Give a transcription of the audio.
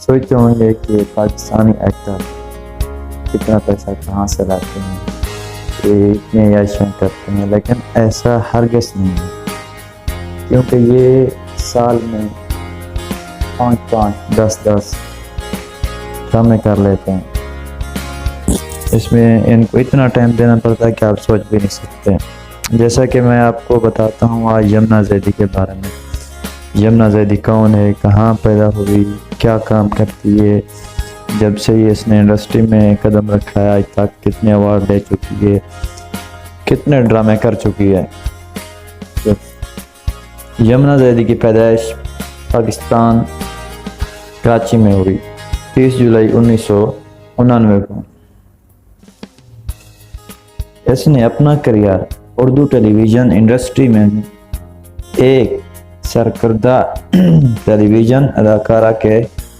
سوچتے ہوں گے کہ پاکستانی ایکٹر کتنا پیسہ کہاں سے لاتے ہیں، یہ اتنے عیاشیاں کرتے ہیں، لیکن ایسا ہرگز نہیں ہے، کیونکہ یہ سال میں 5 10 ڈرامے کر لیتے ہیں۔ اس میں ان کو اتنا ٹائم دینا پڑتا ہے کہ آپ سوچ بھی نہیں سکتے۔ جیسا کہ میں آپ کو بتاتا ہوں آج یمنا زیدی کے بارے میں۔ یمنا زیدی کون ہے، کہاں پیدا ہوئی، کیا کام کرتی ہے، جب سے یہ اس نے انڈسٹری میں قدم رکھا ہے آج تک کتنے ایوارڈ لے چکی ہے، کتنے ڈرامے کر چکی ہے۔ یمنا زیدی کی پیدائش پاکستان کراچی میں ہوئی 30 جولائی 1999 کو۔ اس نے اپنا کریئر اردو ٹیلی ویژن انڈسٹری میں ایک سرکردہ ٹیلی ویژن اداکارہ کے